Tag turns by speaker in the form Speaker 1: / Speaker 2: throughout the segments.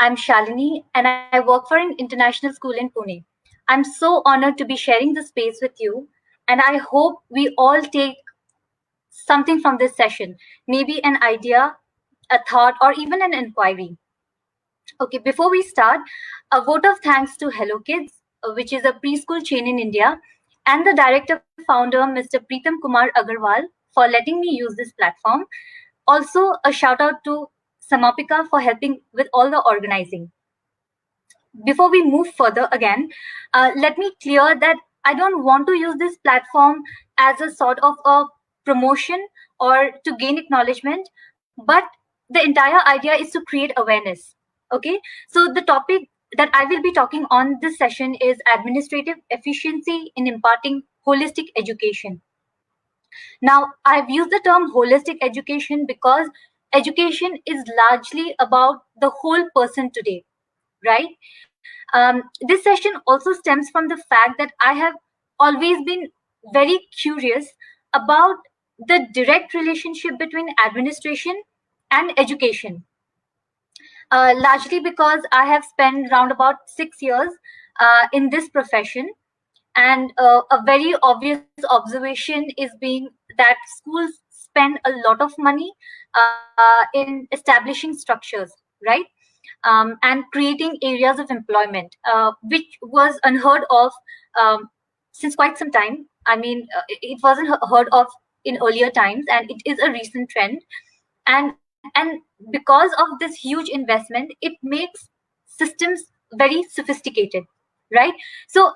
Speaker 1: I'm Shalini and I work for an international school in Pune. I'm so honored to be sharing this space with you, and I hope we all take something from this session, maybe an idea, a thought, or even an inquiry. Okay, before we start, a vote of thanks to Hello Kids, which is a preschool chain in India, and the director founder, Mr. Preetam Kumar Agarwal, for letting me use this platform. Also, a shout out to Samapika for helping with all the organizing. Before we move further again, let me clear that I don't want to use this platform as a sort of a promotion or to gain acknowledgement, but the entire idea is to create awareness. Okay, so the topic that I will be talking on this session is administrative efficiency in imparting holistic education. Now, I've used the term holistic education because education is largely about the whole person today, right? This session also stems from the fact that I have always been very curious about the direct relationship between administration and education, largely because I have spent around about 6 years in this profession. And a very obvious observation is being that schools spend a lot of money in establishing structures, right? And creating areas of employment, which was unheard of since quite some time. I mean, it wasn't heard of in earlier times, and it is a recent trend. And because of this huge investment, it makes systems very sophisticated, right? So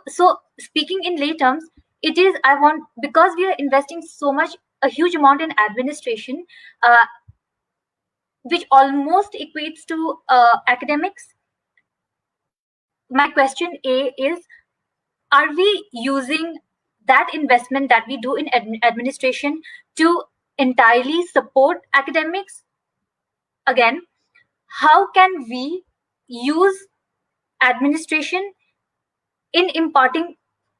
Speaker 1: speaking in lay terms, it is I want because we are investing so much, a huge amount in administration, uh, which almost equates to academics. My question A is, are we using that investment that we do in administration to entirely support academics? Again, how can we use administration in imparting,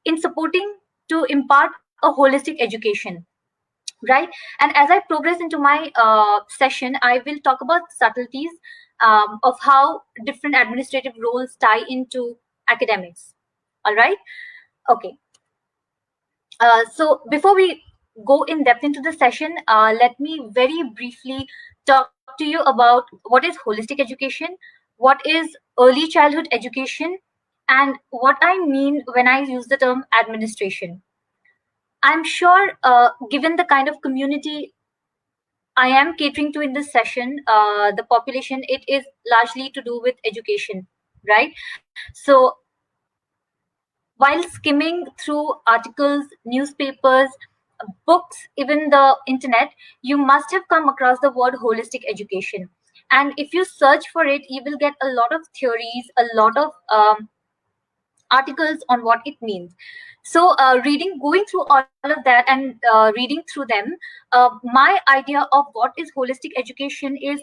Speaker 1: in supporting, to impart a holistic education, right? And as I progress into my session, I will talk about subtleties of how different administrative roles tie into academics. All right. Okay. So before we go in depth into the session, let me very briefly talk to you about what is holistic education, what is early childhood education, and what I mean when I use the term administration. I'm sure, given the kind of community I am catering to in this session, the population, it is largely to do with education, right? So while skimming through articles, newspapers, books, even the internet, you must have come across the word holistic education. And if you search for it, you will get a lot of theories, a lot of articles on what it means. So, going through all of that and reading through them, my idea of what is holistic education is,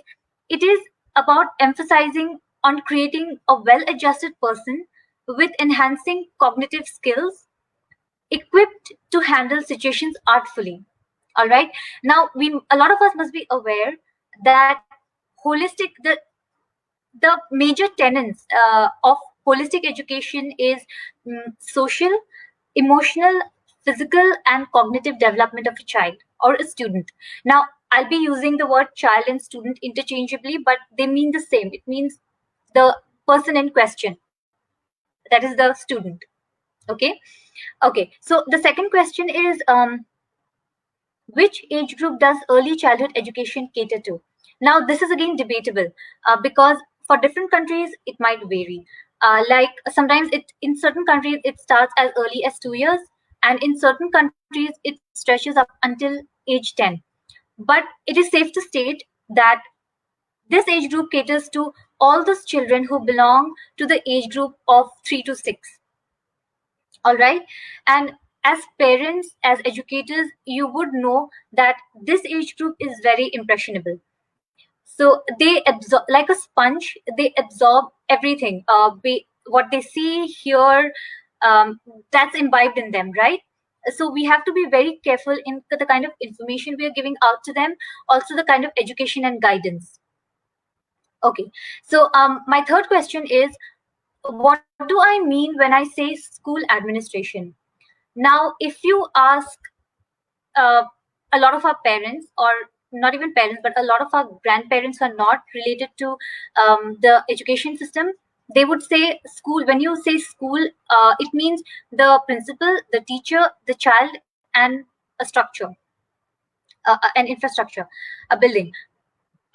Speaker 1: it is about emphasizing on creating a well-adjusted person with enhancing cognitive skills, equipped to handle situations artfully. All right. Now, a lot of us must be aware that holistic the major tenets of holistic education is social, emotional, physical, and cognitive development of a child or a student. Now, I'll be using the word child and student interchangeably, but they mean the same. It means the person in question, that is the student. Okay. Okay. So the second question is, which age group does early childhood education cater to? Now, this is again debatable because for different countries it might vary. Like sometimes it in certain countries it starts as early as 2 years, and in certain countries it stretches up until age 10. But it is safe to state that this age group caters to all those children who belong to the age group of 3 to 6. All right. And as parents, as educators, you would know that this age group is very impressionable. So they absorb like a sponge, they absorb everything, what they see, hear, that's imbibed in them, right? So we have to be very careful in the kind of information we are giving out to them, also the kind of education and guidance. Okay. So my third question is, what do I mean when I say school administration? Now, if you ask uh, a lot of our parents, or not even parents, but a lot of our grandparents who are not related to the education system, they would say school. When you say school, it means the principal, the teacher, the child, and a structure, an infrastructure, a building,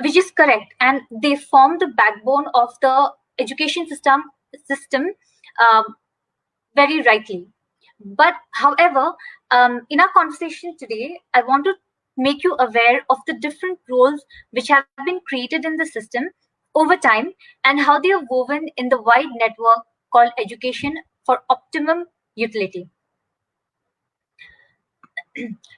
Speaker 1: which is correct, and they form the backbone of the education system um, very rightly. But however, in our conversation today, I want to make you aware of the different roles which have been created in the system over time, and how they are woven in the wide network called education for optimum utility.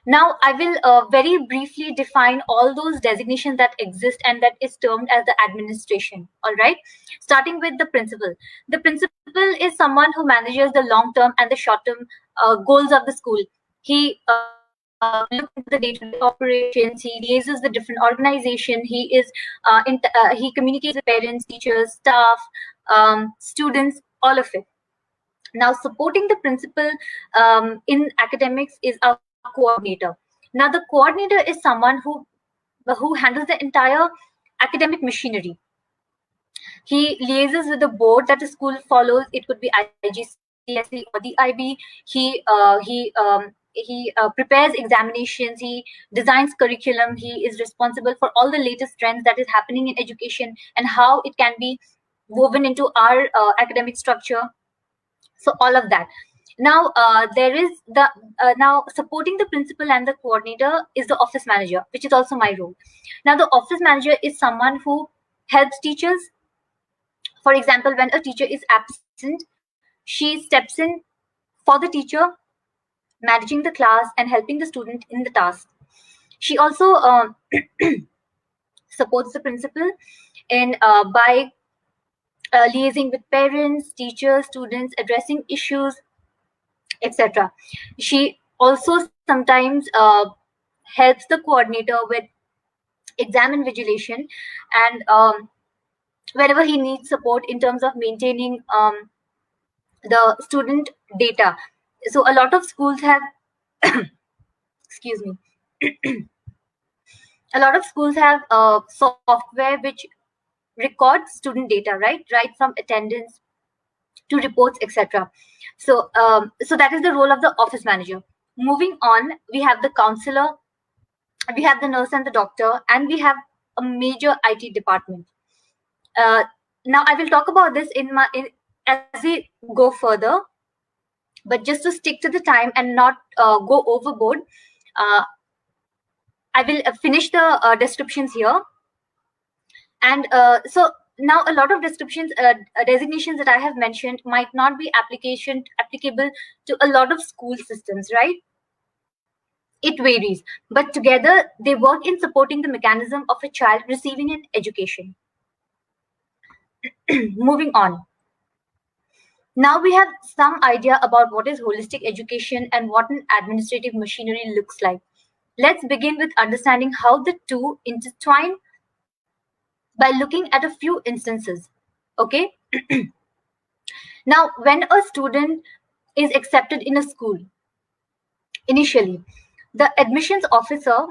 Speaker 1: Now, I will very briefly define all those designations that exist and that is termed as the administration. All right, starting with the principal. The principal is someone who manages the long term and the short term goals of the school. He looks into the day-to-day operations. He liaises with different organization. He communicates with parents, teachers, staff, students, all of it. Now, supporting the principal in academics is our coordinator. Now, the coordinator is someone who handles the entire academic machinery. He liaises with the board that the school follows. It could be IGCSE or the IB. He prepares examinations. He designs curriculum. He is responsible for all the latest trends that is happening in education and how it can be woven into our academic structure. So all of that. Now there is the now supporting the principal and the coordinator is the office manager, which is also my role. Now the office manager is someone who helps teachers. For example, when a teacher is absent, she steps in for the teacher, managing the class and helping the student in the task. She also supports the principal in by liaising with parents, teachers, students, addressing issues, etc. She also sometimes helps the coordinator with exam invigilation, and whenever he needs support in terms of maintaining the student data. So a lot of schools have, excuse me, a lot of schools have software which records student data, right from attendance to reports, etc. So that is the role of the office manager. Moving on, we have the counselor, we have the nurse and the doctor, and we have a major IT department. Uh, Now I will talk about this as we go further, but just to stick to the time and not go overboard, uh, I will finish the descriptions here. And so now a lot of descriptions, designations that I have mentioned might not be applicable to a lot of school systems, right? It varies, but together they work in supporting the mechanism of a child receiving an education. Moving on. Now we have some idea about what is holistic education and what an administrative machinery looks like. Let's begin with understanding how the two intertwine by looking at a few instances. Okay? Now, when a student is accepted in a school, initially, the admissions officer,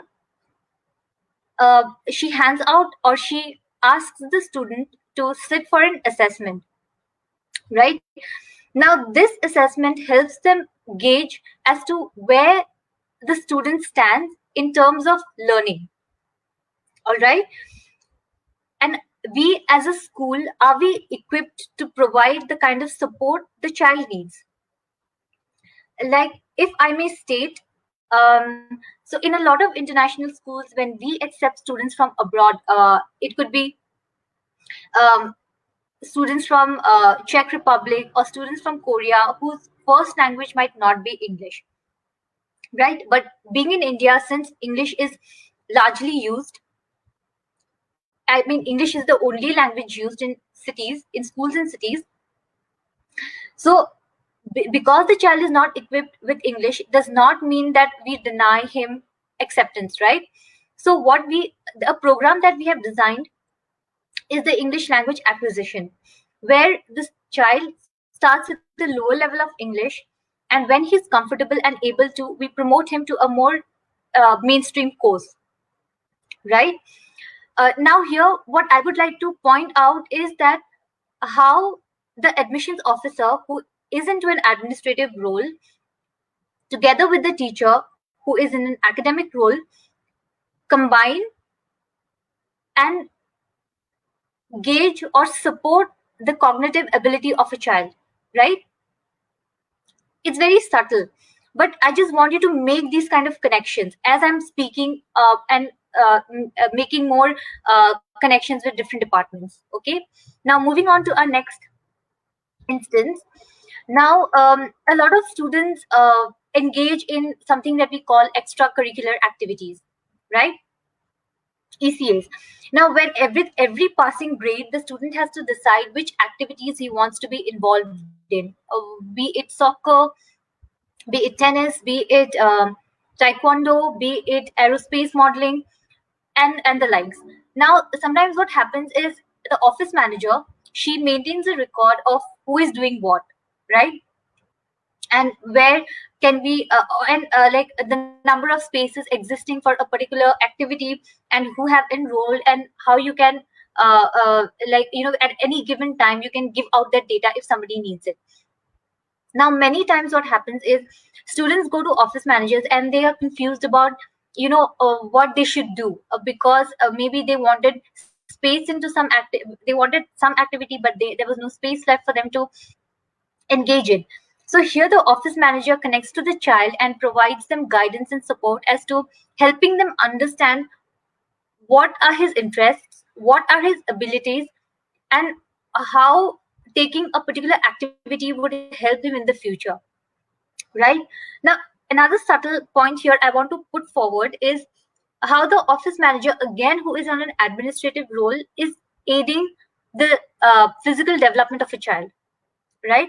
Speaker 1: she hands out or she asks the student to sit for an assessment, right? Now, this assessment helps them gauge as to where the student stands in terms of learning. All right. And we as a school, are we equipped to provide the kind of support the child needs? Like, if I may state, so in a lot of international schools, when we accept students from abroad, it could be um, students from Czech Republic or students from Korea whose first language might not be English, right? But being in India, since English is largely used, I mean, English is the only language used in cities, in schools in cities. So, because the child is not equipped with English, does not mean that we deny him acceptance, right? So, a program that we have designed is the English language acquisition, where this child starts with the lower level of English, and when he's comfortable and able to, we promote him to a more mainstream course, right? Now, here, what I would like to point out is that how the admissions officer, who is into an administrative role, together with the teacher, who is in an academic role, combine and gauge or support the cognitive ability of a child, right? It's very subtle, but I just want you to make these kind of connections as I'm speaking, and making more connections with different departments. Okay, now moving on to our next instance. Now, a lot of students engage in something that we call extracurricular activities, right? ECAs. Now, when every passing grade, the student has to decide which activities he wants to be involved in, be it soccer, be it tennis, be it taekwondo, be it aerospace modeling, and the likes. Now, sometimes what happens is the office manager, she maintains a record of who is doing what, right? And where can we and like the number of spaces existing for a particular activity, and who have enrolled, and how you can like, at any given time you can give out that data if somebody needs it. Now, many times what happens is students go to office managers and they are confused about, what they should do, because maybe they wanted space into they wanted some activity, but there was no space left for them to engage in. So here the office manager connects to the child and provides them guidance and support as to helping them understand what are his interests, what are his abilities, and how taking a particular activity would help him in the future, right? Now, another subtle point here I want to put forward is how the office manager, again, who is on an administrative role, is aiding the physical development of a child, right?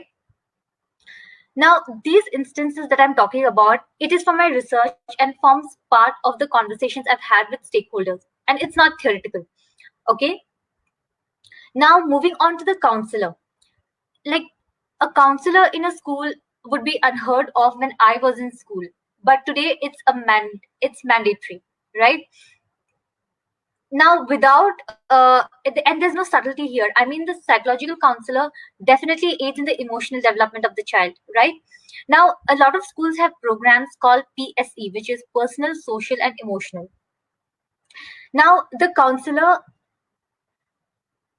Speaker 1: Now, these instances that I'm talking about, it is from my research and forms part of the conversations I've had with stakeholders, and it's not theoretical. Okay. Now, moving on to the counselor. Like, a counselor in a school would be unheard of when I was in school, but today it's mandatory, right? Now, without and there's no subtlety here. I mean, the psychological counselor definitely aids in the emotional development of the child, right? Now, a lot of schools have programs called PSE, which is personal, social, and emotional. Now, the counselor,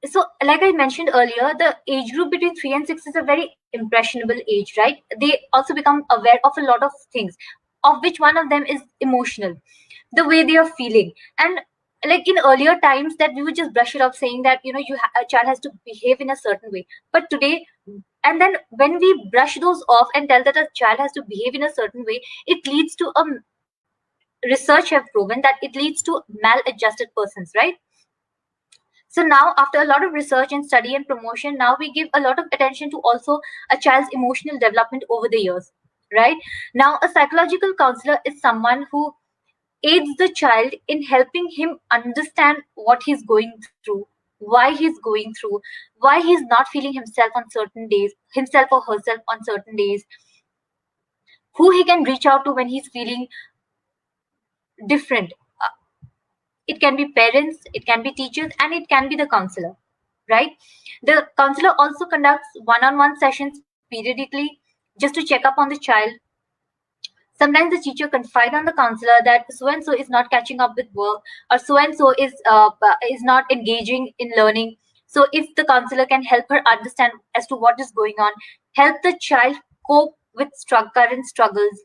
Speaker 1: so like I mentioned earlier, the age group between 3 and 6 is a very impressionable age, right? They also become aware of a lot of things, of which one of them is emotional, the way they are feeling. And like in earlier times, that we would just brush it off saying that, a child has to behave in a certain way. But today, and then when we brush those off and tell that a child has to behave in a certain way, it leads to research have proven that it leads to maladjusted persons, right? So now, after a lot of research and study and promotion, now we give a lot of attention to also a child's emotional development over the years, right? Now, a psychological counselor is someone who aids the child in helping him understand what he's going through, why he's going through, why he's not feeling himself on certain days, himself or herself on certain days, who he can reach out to when he's feeling different. It can be parents, it can be teachers, and it can be the counselor, right? The counselor also conducts one-on-one sessions periodically just to check up on the child. Sometimes the teacher confide on the counselor that so and so is not catching up with work, or so and so is not engaging in learning. So if the counselor can help her understand as to what is going on, help the child cope with current struggles.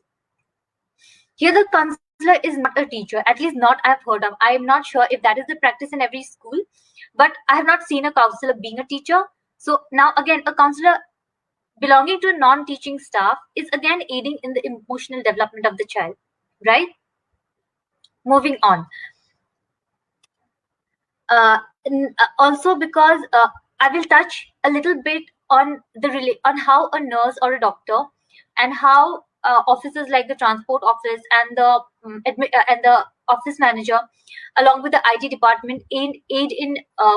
Speaker 1: Here the counselor is not a teacher, at least not I've heard of. I am not sure if that is the practice in every school, but I have not seen a counselor being a teacher. So now again, a counselor belonging to a non-teaching staff is again aiding in the emotional development of the child, right? Moving on. Also, because I will touch a little bit on on how a nurse or a doctor, and how offices like the transport office and the office manager, along with the IT department, aid in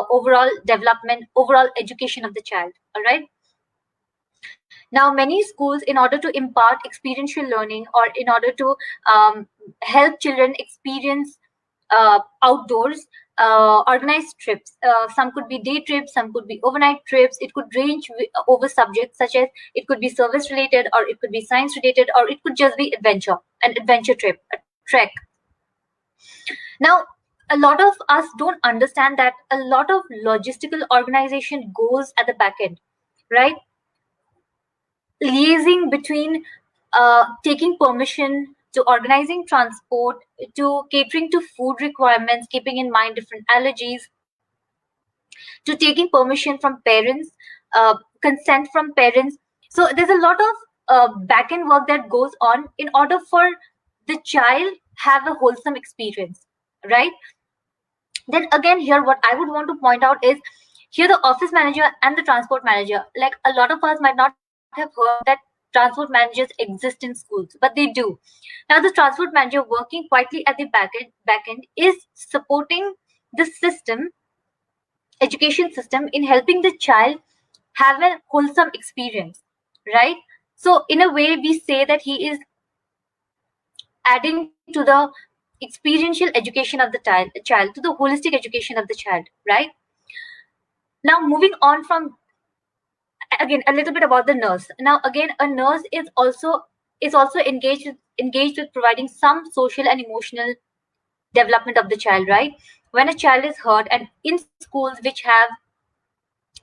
Speaker 1: overall development, overall education of the child. All right. Now, many schools, in order to impart experiential learning or in order to help children experience outdoors, organize trips. Some could be day trips, some could be overnight trips. It could range over subjects such as it could be service related, or it could be science related, or it could just be an adventure trip, a trek. Now, a lot of us don't understand that a lot of logistical organization goes at the back end, right? Liaising between taking permission to organizing transport to catering to food requirements, keeping in mind different allergies, to taking permission from parents, consent from parents. So there's a lot of back end work that goes on in order for the child have a wholesome experience, right? Then again, here what I would want to point out is here the office manager and the transport manager. Like a lot of us might not have heard that transport managers exist in schools, but they do. Now the transport manager working quietly at the back end is supporting the system, education system, in helping the child have a wholesome experience, right? So in a way, we say that he is adding to the experiential education of the child, to the holistic education of the child, right? Now moving on from, again, a little bit about the nurse. Now again, a nurse is also engaged with providing some social and emotional development of the child, right? When a child is hurt, and in schools which have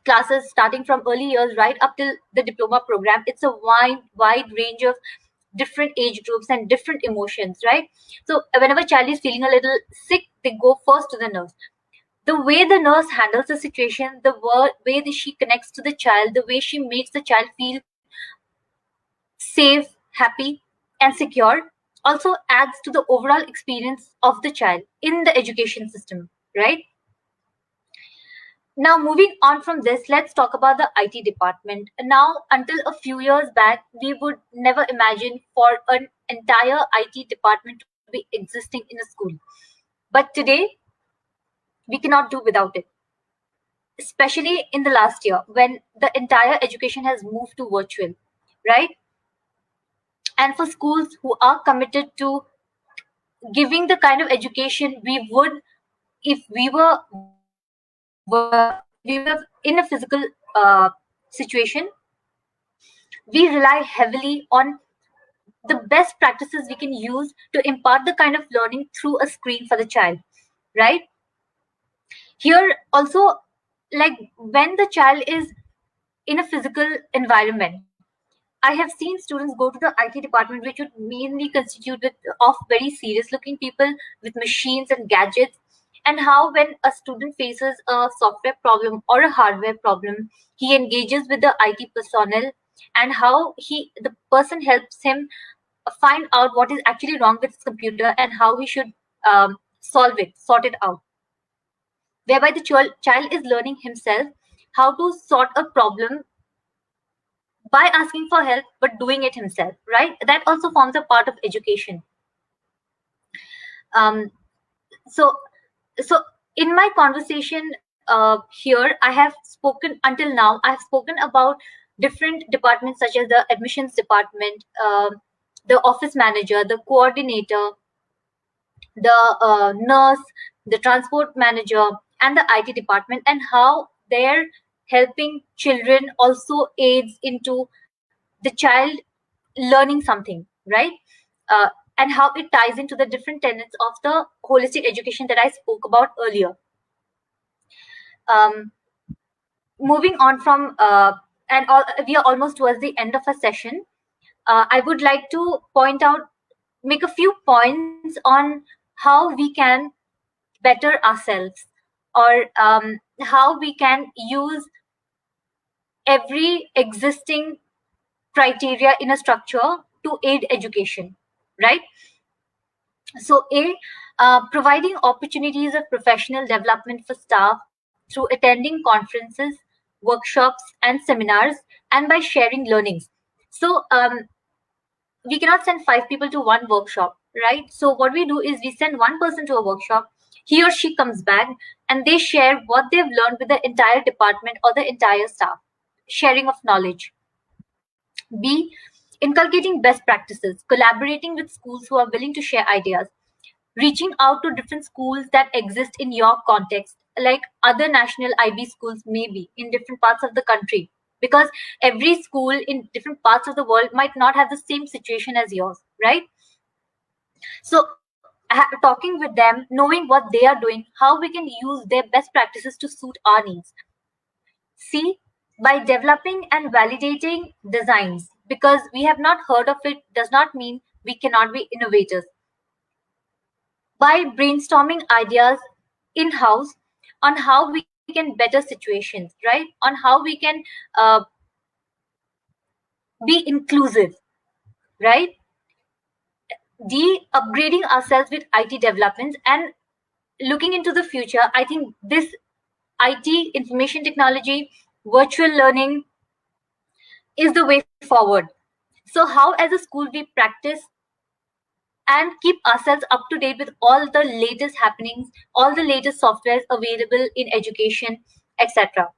Speaker 1: classes starting from early years right up till the diploma program, it's a wide range of different age groups and different emotions, right? So whenever a child is feeling a little sick, they go first to the nurse. The way the nurse handles the situation, the way that she connects to the child, the way she makes the child feel safe, happy, and secure, also adds to the overall experience of the child in the education system, right? Now, moving on from this, let's talk about the IT department. Now, until a few years back, we would never imagine for an entire IT department to be existing in a school. But today, we cannot do without it, especially in the last year when the entire education has moved to virtual, right? And for schools who are committed to giving the kind of education we would if we were in a physical situation, we rely heavily on the best practices we can use to impart the kind of learning through a screen for the child, right? Here also, like when the child is in a physical environment, I have seen students go to the IT department, which would mainly constitute of very serious looking people with machines and gadgets, and how when a student faces a software problem or a hardware problem, he engages with the IT personnel, and how the person helps him find out what is actually wrong with his computer and how he should sort it out. Whereby the child is learning himself how to sort a problem by asking for help, but doing it himself, right? That also forms a part of education. Um, so, so in my conversation here, I have spoken until now. I have spoken about different departments such as the admissions department, the office manager, the coordinator, the nurse, the transport manager, and the IT department, and how their helping children also aids into the child learning something, right? Uh, and how it ties into the different tenets of the holistic education that I spoke about earlier. Um, Moving on from, we are almost towards the end of a session. I would like to make a few points on how we can better ourselves, or how we can use every existing criteria in a structure to aid education, right? So, providing opportunities of professional development for staff through attending conferences, workshops, and seminars, and by sharing learnings. So, we cannot send 5 people to one workshop, right? So what we do is we send one person to a workshop. He or she comes back and they share what they've learned with the entire department or the entire staff. Sharing of knowledge. B, inculcating best practices, collaborating with schools who are willing to share ideas, reaching out to different schools that exist in your context, like other national IB schools maybe in different parts of the country, because every school in different parts of the world might not have the same situation as yours, right? So talking with them, knowing what they are doing, how we can use their best practices to suit our needs. C, by developing and validating designs, because we have not heard of it does not mean we cannot be innovators. By brainstorming ideas in house on how we can better situations, right? On how we can uh, be inclusive, right? Upgrading ourselves with IT developments and looking into the future. I think this IT, information technology, virtual learning is the way forward. So, how as a school we practice and keep ourselves up to date with all the latest happenings, all the latest softwares available in education, etc.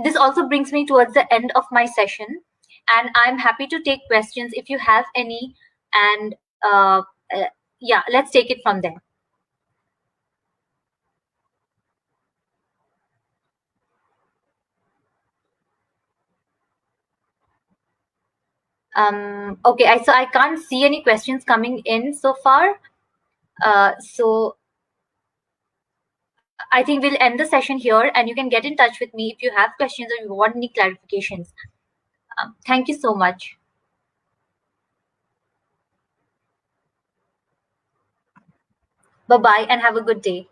Speaker 1: This also brings me towards the end of my session, and I'm happy to take questions if you have any. And yeah, let's take it from there. Okay, so I can't see any questions coming in so far. So I think we'll end the session here, and you can get in touch with me if you have questions or you want any clarifications. Thank you so much. Bye bye, and have a good day.